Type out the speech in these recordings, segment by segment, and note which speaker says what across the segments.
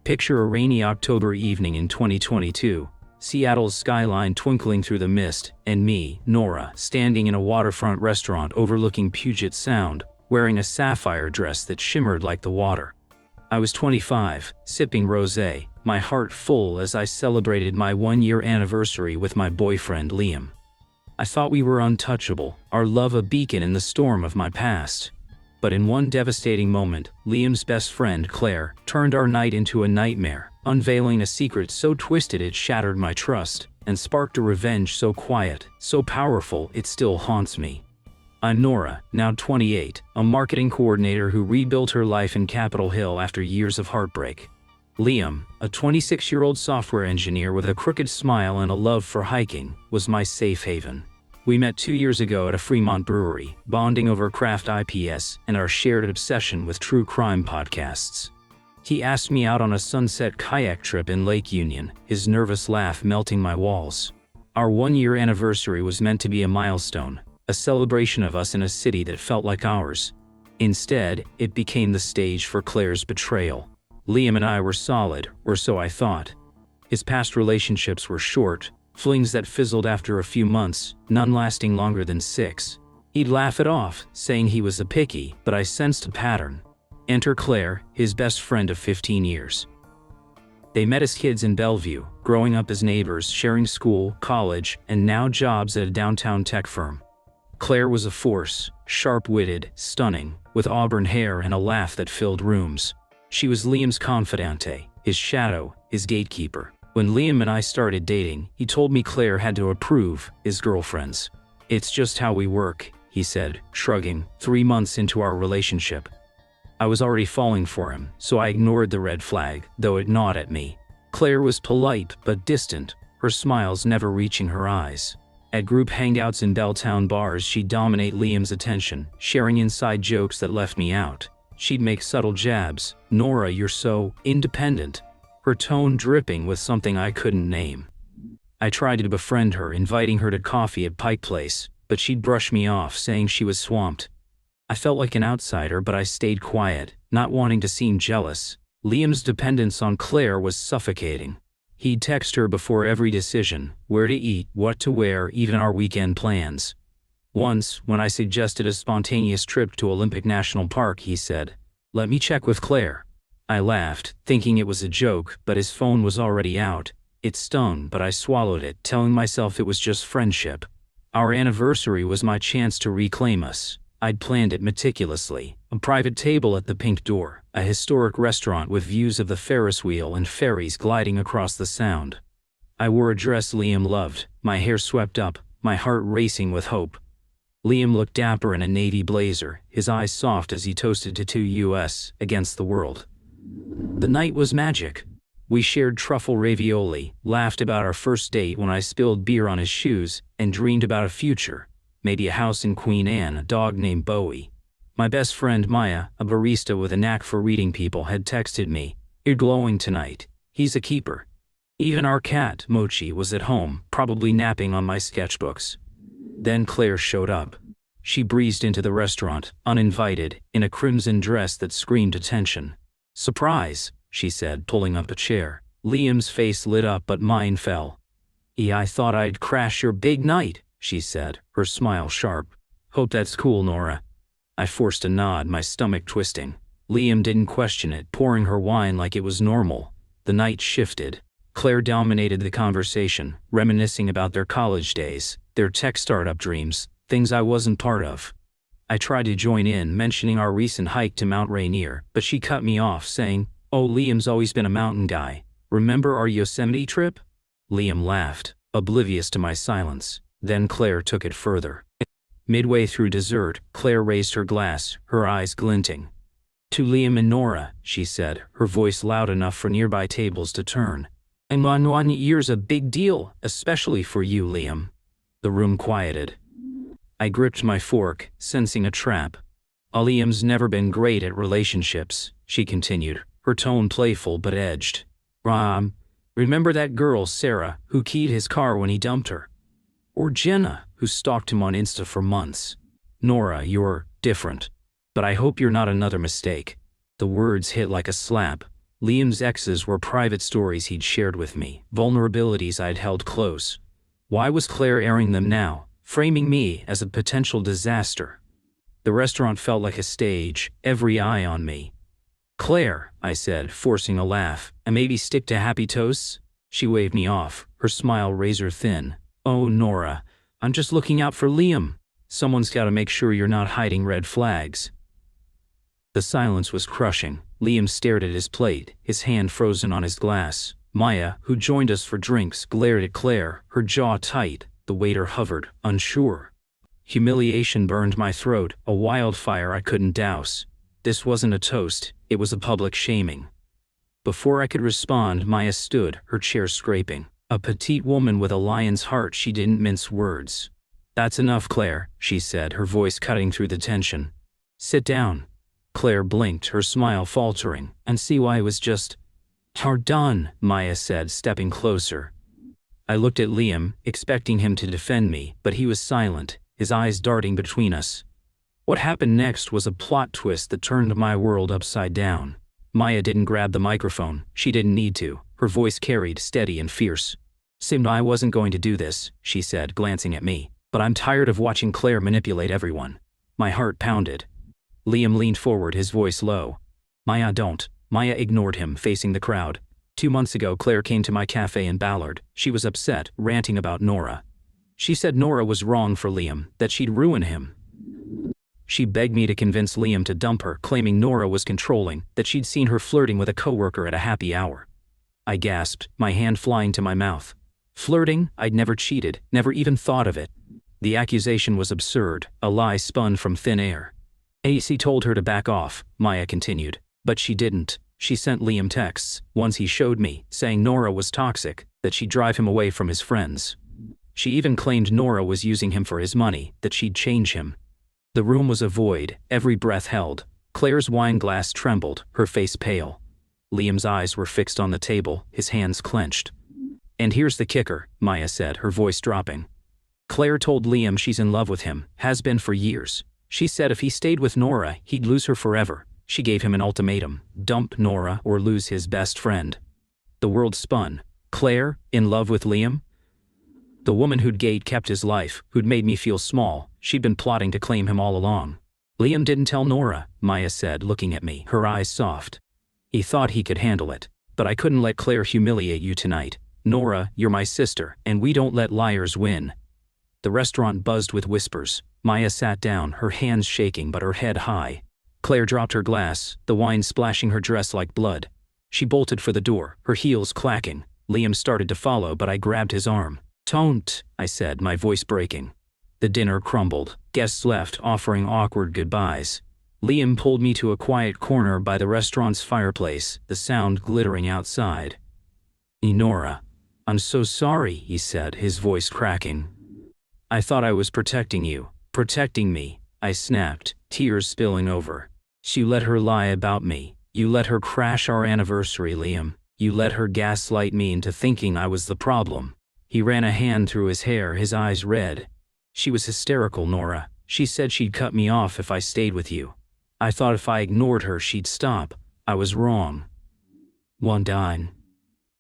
Speaker 1: Picture a rainy October evening in 2022, Seattle's skyline twinkling through the mist, and me, Nora, standing in a waterfront restaurant overlooking Puget Sound, wearing a sapphire dress that shimmered like the water. I was 25, sipping rosé, my heart full as I celebrated my one-year anniversary with my boyfriend Liam. I thought we were untouchable, our love a beacon in the storm of my past. But in one devastating moment, Liam's best friend Claire turned our night into a nightmare, unveiling a secret so twisted it shattered my trust, and sparked a revenge so quiet, so powerful it still haunts me. I'm Nora, now 28, a marketing coordinator who rebuilt her life in Capitol Hill after years of heartbreak. Liam, a 26-year-old software engineer with a crooked smile and a love for hiking, was my safe haven. We met 2 years ago at a Fremont brewery, bonding over craft IPS and our shared obsession with true crime podcasts. He asked me out on a sunset kayak trip in Lake Union, his nervous laugh melting my walls. Our one-year anniversary was meant to be a milestone, a celebration of us in a city that felt like ours. Instead, it became the stage for Claire's betrayal. Liam and I were solid, or so I thought. His past relationships were short, flings that fizzled after a few months, none lasting longer than 6. He'd laugh it off, saying he was a picky, but I sensed a pattern. Enter Claire, his best friend of 15 years. They met as kids in Bellevue, growing up as neighbors, sharing school, college, and now jobs at a downtown tech firm. Claire was a force, sharp-witted, stunning, with auburn hair and a laugh that filled rooms. She was Liam's confidante, his shadow, his gatekeeper. When Liam and I started dating, he told me Claire had to approve, his girlfriends. "It's just how we work," he said, shrugging, 3 months into our relationship. I was already falling for him, so I ignored the red flag, though it gnawed at me. Claire was polite but distant, her smiles never reaching her eyes. At group hangouts in Belltown bars, she'd dominate Liam's attention, sharing inside jokes that left me out. She'd make subtle jabs. "Nora, you're so independent," her tone dripping with something I couldn't name. I tried to befriend her, inviting her to coffee at Pike Place, but she'd brush me off, saying she was swamped. I felt like an outsider, but I stayed quiet, not wanting to seem jealous. Liam's dependence on Claire was suffocating. He'd text her before every decision, where to eat, what to wear, even our weekend plans. Once, when I suggested a spontaneous trip to Olympic National Park, he said, "Let me check with Claire." I laughed, thinking it was a joke, but his phone was already out. It stung, but I swallowed it, telling myself it was just friendship. Our anniversary was my chance to reclaim us. I'd planned it meticulously. A private table at the Pink Door, a historic restaurant with views of the Ferris wheel and ferries gliding across the Sound. I wore a dress Liam loved, my hair swept up, my heart racing with hope. Liam looked dapper in a navy blazer, his eyes soft as he toasted to 2 US against the world. The night was magic. We shared truffle ravioli, laughed about our first date when I spilled beer on his shoes, and dreamed about a future, maybe a house in Queen Anne, a dog named Bowie. My best friend Maya, a barista with a knack for reading people, had texted me, "You're glowing tonight." He's a keeper. Even our cat, Mochi, was at home, probably napping on my sketchbooks. Then Claire showed up. She breezed into the restaurant, uninvited, in a crimson dress that screamed attention. "Surprise," she said, pulling up a chair. Liam's face lit up, but mine fell. "I thought I'd crash your big night," she said, her smile sharp. "Hope that's cool, Nora." I forced a nod, my stomach twisting. Liam didn't question it, pouring her wine like it was normal. The night shifted. Claire dominated the conversation, reminiscing about their college days, their tech startup dreams, things I wasn't part of. I tried to join in, mentioning our recent hike to Mount Rainier, but she cut me off, saying, "Oh, Liam's always been a mountain guy. Remember our Yosemite trip?" Liam laughed, oblivious to my silence. Then Claire took it further. Midway through dessert, Claire raised her glass, her eyes glinting. "To Liam and Nora," she said, her voice loud enough for nearby tables to turn. "And 1 year's a big deal, especially for you, Liam." The room quieted. I gripped my fork, sensing a trap. "Liam's never been great at relationships," she continued, her tone playful but edged. Remember that girl, Sarah, who keyed his car when he dumped her? Or Jenna, who stalked him on Insta for months? Nora, you're different. But I hope you're not another mistake." The words hit like a slap. Liam's exes were private stories he'd shared with me, vulnerabilities I'd held close. Why was Claire airing them now, framing me as a potential disaster? The restaurant felt like a stage, every eye on me. "Claire," I said, forcing a laugh, "and maybe stick to happy toasts?" She waved me off, her smile razor thin. "Oh, Nora, I'm just looking out for Liam. Someone's got to make sure you're not hiding red flags." The silence was crushing. Liam stared at his plate, his hand frozen on his glass. Maya, who joined us for drinks, glared at Claire, her jaw tight. The waiter hovered, unsure. Humiliation burned my throat, a wildfire I couldn't douse. This wasn't a toast, it was a public shaming. Before I could respond, Maya stood, her chair scraping. A petite woman with a lion's heart, she didn't mince words. "That's enough, Claire," she said, her voice cutting through the tension. "Sit down." Claire blinked, her smile faltering, "And see why it was just..." "You're done," Maya said, stepping closer. I looked at Liam, expecting him to defend me, but he was silent, his eyes darting between us. What happened next was a plot twist that turned my world upside down. Maya didn't grab the microphone, she didn't need to, her voice carried, steady and fierce. "Sim, I wasn't going to do this," she said, glancing at me, "but I'm tired of watching Claire manipulate everyone." My heart pounded. Liam leaned forward, his voice low. "Maya, don't." Maya ignored him, facing the crowd. 2 months ago, Claire came to my cafe in Ballard. She was upset, ranting about Nora. She said Nora was wrong for Liam, that she'd ruin him. She begged me to convince Liam to dump her, claiming Nora was controlling, that she'd seen her flirting with a coworker at a happy hour. I gasped, my hand flying to my mouth. Flirting? I'd never cheated, never even thought of it. The accusation was absurd, a lie spun from thin air. AC told her to back off, Maya continued. But she didn't. She sent Liam texts, ones he showed me, saying Nora was toxic, that she'd drive him away from his friends. She even claimed Nora was using him for his money, that she'd change him. The room was a void, every breath held. Claire's wine glass trembled, her face pale. Liam's eyes were fixed on the table, his hands clenched. "And here's the kicker," Maya said, her voice dropping. "Claire told Liam she's in love with him, has been for years. She said if he stayed with Nora, he'd lose her forever. She gave him an ultimatum, dump Nora or lose his best friend." The world spun. Claire, in love with Liam? The woman who'd kept his life, who'd made me feel small, she'd been plotting to claim him all along. "Liam didn't tell Nora," Maya said, looking at me, her eyes soft. "He thought he could handle it. But I couldn't let Claire humiliate you tonight. Nora, you're my sister, and we don't let liars win." The restaurant buzzed with whispers. Maya sat down, her hands shaking but her head high. Claire dropped her glass, the wine splashing her dress like blood. She bolted for the door, her heels clacking. Liam started to follow, but I grabbed his arm. "Don't," I said, my voice breaking. The dinner crumbled. Guests left, offering awkward goodbyes. Liam pulled me to a quiet corner by the restaurant's fireplace, the sound glittering outside. "Nora, I'm so sorry," he said, his voice cracking. "I thought I was protecting you, protecting me," I snapped, tears spilling over. "You let her lie about me. You let her crash our anniversary, Liam. You let her gaslight me into thinking I was the problem." He ran a hand through his hair, his eyes red. "She was hysterical, Nora. She said she'd cut me off if I stayed with you. I thought if I ignored her she'd stop. I was wrong." "One dime."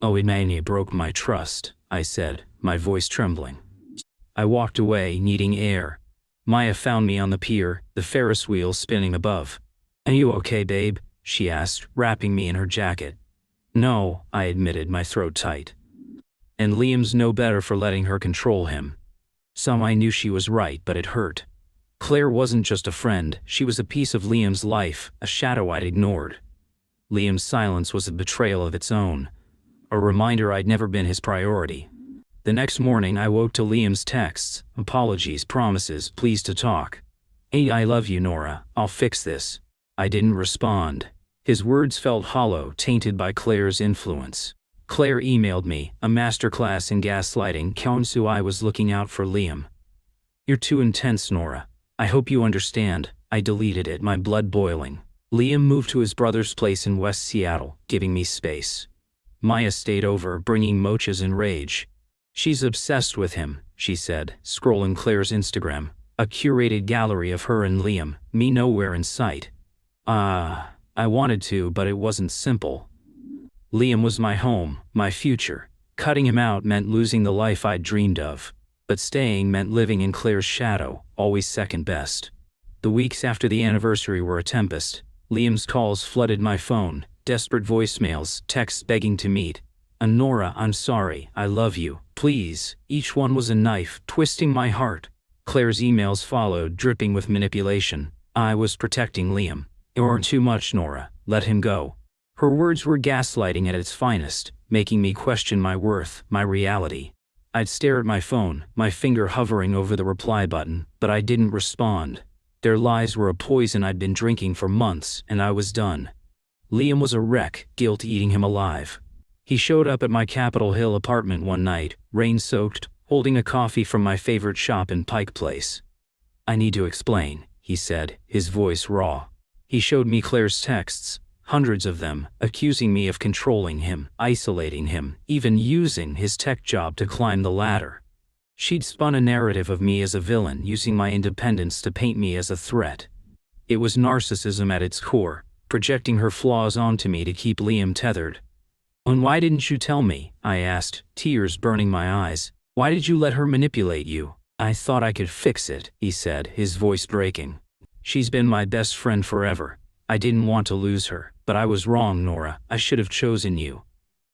Speaker 1: "Oh, it broke my trust," I said, my voice trembling. I walked away, needing air. Maya found me on the pier, the Ferris wheel spinning above. "Are you okay, babe?" she asked, wrapping me in her jacket. "No," I admitted, my throat tight. And Liam's no better for letting her control him. I knew she was right, but it hurt. Claire wasn't just a friend, she was a piece of Liam's life, a shadow I'd ignored. Liam's silence was a betrayal of its own, a reminder I'd never been his priority. The next morning I woke to Liam's texts, apologies, promises, pleased to talk. "Hey, I love you, Nora, I'll fix this." I didn't respond. His words felt hollow, tainted by Claire's influence. Claire emailed me, a masterclass in gaslighting, Counsel I was looking out for Liam. "You're too intense, Nora. I hope you understand." I deleted it, my blood boiling. Liam moved to his brother's place in West Seattle, giving me space. Maya stayed over, bringing mochas in rage. "She's obsessed with him," she said, scrolling Claire's Instagram. A curated gallery of her and Liam, me nowhere in sight. I wanted to, but it wasn't simple. Liam was my home, my future. Cutting him out meant losing the life I'd dreamed of. But staying meant living in Claire's shadow, always second best. The weeks after the anniversary were a tempest. Liam's calls flooded my phone, desperate voicemails, texts begging to meet. And Nora, I'm sorry, I love you, please. Each one was a knife, twisting my heart. Claire's emails followed, dripping with manipulation. I was protecting Liam. You're too much, Nora. Let him go. Her words were gaslighting at its finest, making me question my worth, my reality. I'd stare at my phone, my finger hovering over the reply button, but I didn't respond. Their lies were a poison I'd been drinking for months, and I was done. Liam was a wreck, guilt eating him alive. He showed up at my Capitol Hill apartment one night, rain-soaked, holding a coffee from my favorite shop in Pike Place. I need to explain, he said, his voice raw. He showed me Claire's texts, hundreds of them, accusing me of controlling him, isolating him, even using his tech job to climb the ladder. She'd spun a narrative of me as a villain, using my independence to paint me as a threat. It was narcissism at its core, projecting her flaws onto me to keep Liam tethered. And why didn't you tell me? I asked, tears burning my eyes. Why did you let her manipulate you? I thought I could fix it, he said, his voice breaking. She's been my best friend forever. I didn't want to lose her, but I was wrong, Nora. I should have chosen you.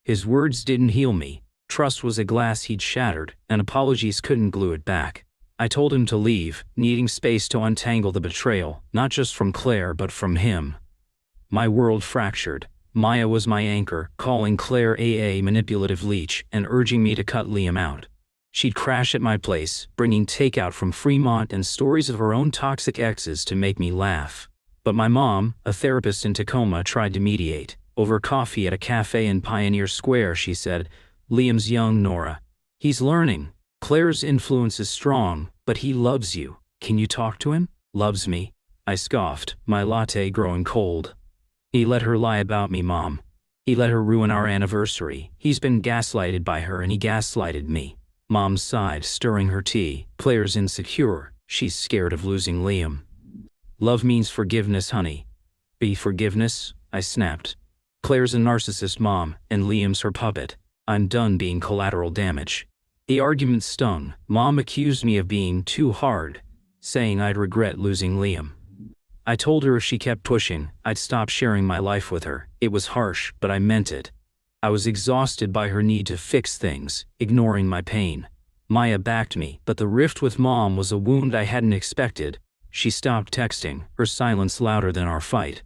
Speaker 1: His words didn't heal me. Trust was a glass he'd shattered, and apologies couldn't glue it back. I told him to leave, needing space to untangle the betrayal, not just from Claire but from him. My world fractured. Maya was my anchor, calling Claire a manipulative leech and urging me to cut Liam out. She'd crash at my place, bringing takeout from Fremont and stories of her own toxic exes to make me laugh. But my mom, a therapist in Tacoma, tried to mediate. Over coffee at a cafe in Pioneer Square, she said, Liam's young, Nora. He's learning. Claire's influence is strong, but he loves you. Can you talk to him? Loves me? I scoffed, my latte growing cold. He let her lie about me, Mom. He let her ruin our anniversary. He's been gaslighted by her and he gaslighted me. Mom sighed, stirring her tea. Claire's insecure. She's scared of losing Liam. Love means forgiveness, honey. Be forgiveness? I snapped. Claire's a narcissist, Mom, and Liam's her puppet. I'm done being collateral damage. The argument stung. Mom accused me of being too hard, saying I'd regret losing Liam. I told her if she kept pushing, I'd stop sharing my life with her. It was harsh, but I meant it. I was exhausted by her need to fix things, ignoring my pain. Maya backed me, but the rift with Mom was a wound I hadn't expected. She stopped texting, her silence louder than our fight.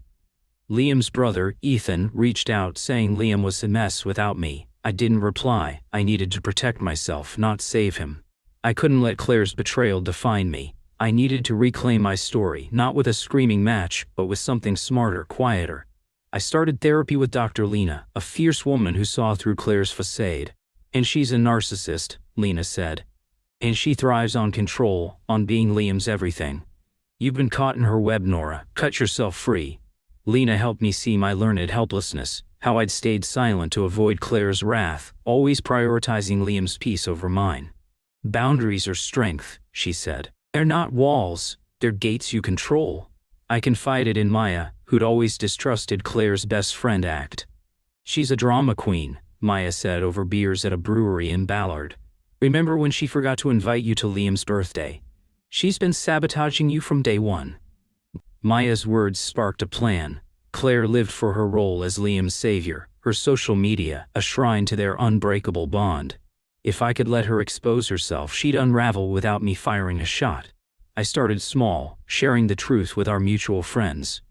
Speaker 1: Liam's brother, Ethan, reached out saying Liam was a mess without me. I didn't reply. I needed to protect myself, not save him. I couldn't let Claire's betrayal define me. I needed to reclaim my story, not with a screaming match, but with something smarter, quieter. I started therapy with Dr. Lena, a fierce woman who saw through Claire's facade. And she's a narcissist, Lena said. And she thrives on control, on being Liam's everything. You've been caught in her web, Nora. Cut yourself free. Lena helped me see my learned helplessness, how I'd stayed silent to avoid Claire's wrath, always prioritizing Liam's peace over mine. Boundaries are strength, she said. They're not walls, they're gates you control. I confided in Maya, who'd always distrusted Claire's best friend act. She's a drama queen, Maya said over beers at a brewery in Ballard. Remember when she forgot to invite you to Liam's birthday? She's been sabotaging you from day one. Maya's words sparked a plan. Claire lived for her role as Liam's savior, her social media, a shrine to their unbreakable bond. If I could let her expose herself, she'd unravel without me firing a shot. I started small, sharing the truth with our mutual friends.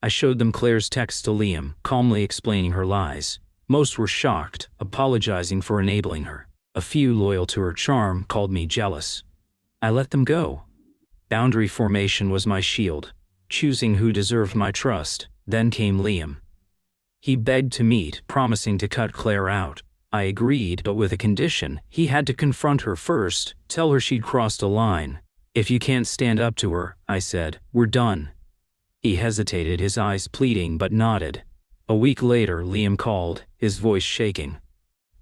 Speaker 1: I showed them Claire's text to Liam, calmly explaining her lies. Most were shocked, apologizing for enabling her. A few, loyal to her charm, called me jealous. I let them go. Boundary formation was my shield, choosing who deserved my trust. Then came Liam. He begged to meet, promising to cut Claire out. I agreed, but with a condition. He had to confront her first, tell her she'd crossed a line. If you can't stand up to her, I said, we're done. He hesitated, his eyes pleading, but nodded. A week later, Liam called, his voice shaking.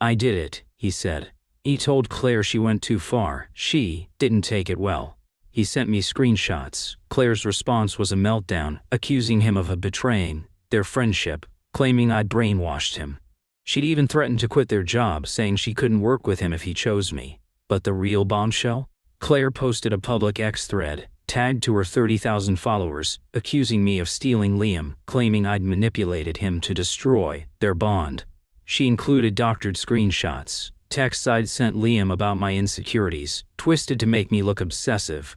Speaker 1: I did it, he said. He told Claire she went too far. She didn't take it well. He sent me screenshots. Claire's response was a meltdown, accusing him of betraying their friendship, claiming I'd brainwashed him. She'd even threatened to quit their job, saying she couldn't work with him if he chose me. But the real bombshell? Claire posted a public X thread, tagged to her 30,000 followers, accusing me of stealing Liam, claiming I'd manipulated him to destroy their bond. She included doctored screenshots, texts I'd sent Liam about my insecurities, twisted to make me look obsessive.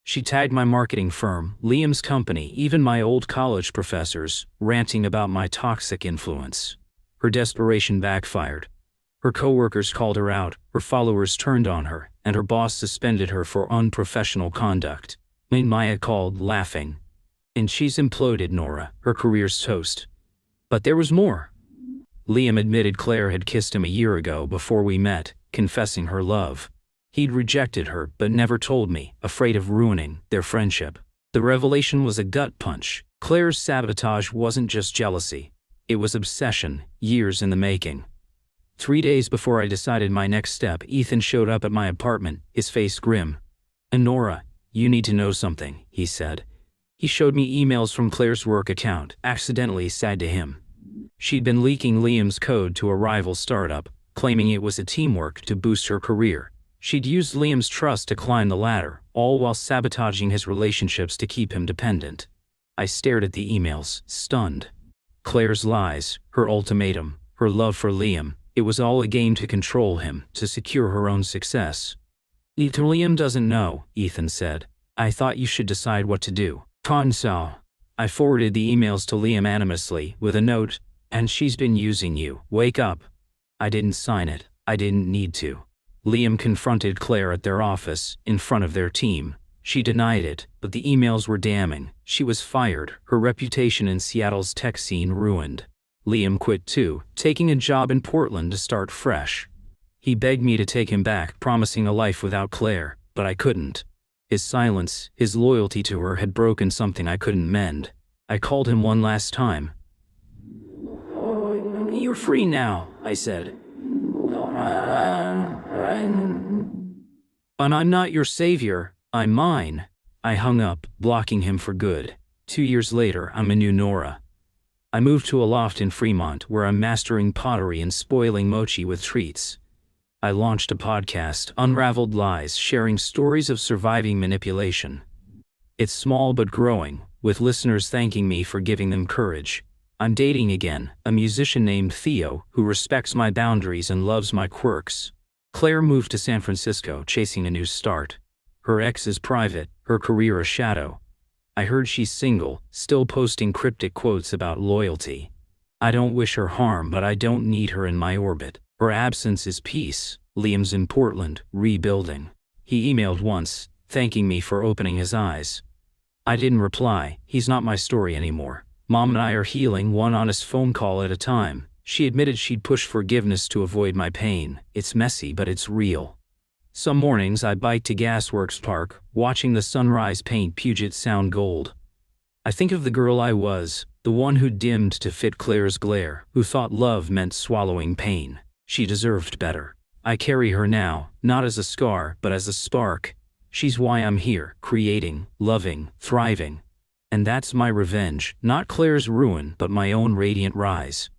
Speaker 1: She tagged my marketing firm, Liam's company, even my old college professors, ranting about my toxic influence. Her desperation backfired. Her coworkers called her out, her followers turned on her, and her boss suspended her for unprofessional conduct. Maya called, laughing. And she's imploded, Nora, her career's toast. But there was more. Liam admitted Claire had kissed him a year ago before we met, confessing her love. He'd rejected her but never told me, afraid of ruining their friendship. The revelation was a gut punch. Claire's sabotage wasn't just jealousy. It was obsession, years in the making. 3 days before I decided my next step, Ethan showed up at my apartment, his face grim. "And Nora, you need to know something," he said. He showed me emails from Claire's work account, accidentally said to him. She'd been leaking Liam's code to a rival startup, claiming it was a teamwork to boost her career. She'd used Liam's trust to climb the ladder, all while sabotaging his relationships to keep him dependent. I stared at the emails, stunned. Claire's lies, her ultimatum, her love for Liam, it was all a game to control him, to secure her own success. "Liam doesn't know," Ethan said. "I thought you should decide what to do." "Console." I forwarded the emails to Liam anonymously, with a note, "And she's been using you. Wake up." I didn't sign it. I didn't need to. Liam confronted Claire at their office, in front of their team. She denied it, but the emails were damning. She was fired, her reputation in Seattle's tech scene ruined. Liam quit too, taking a job in Portland to start fresh. He begged me to take him back, promising a life without Claire, but I couldn't. His silence, his loyalty to her had broken something I couldn't mend. I called him one last time. "Oh, you're free now," I said. "And I'm not your savior, I'm mine." I hung up, blocking him for good. 2 years later, I'm a new Nora. I moved to a loft in Fremont where I'm mastering pottery and spoiling mochi with treats. I launched a podcast, Unraveled Lies, sharing stories of surviving manipulation. It's small but growing, with listeners thanking me for giving them courage. I'm dating again, a musician named Theo, who respects my boundaries and loves my quirks. Claire moved to San Francisco, chasing a new start. Her ex is private, her career a shadow. I heard she's single, still posting cryptic quotes about loyalty. I don't wish her harm, but I don't need her in my orbit. Her absence is peace. Liam's in Portland, rebuilding. He emailed once, thanking me for opening his eyes. I didn't reply. He's not my story anymore. Mom and I are healing, one honest phone call at a time. She admitted she'd push forgiveness to avoid my pain. It's messy, but it's real. Some mornings I bike to Gasworks Park, watching the sunrise paint Puget Sound gold. I think of the girl I was, the one who dimmed to fit Claire's glare, who thought love meant swallowing pain. She deserved better. I carry her now, not as a scar, but as a spark. She's why I'm here, creating, loving, thriving. And that's my revenge, not Claire's ruin, but my own radiant rise.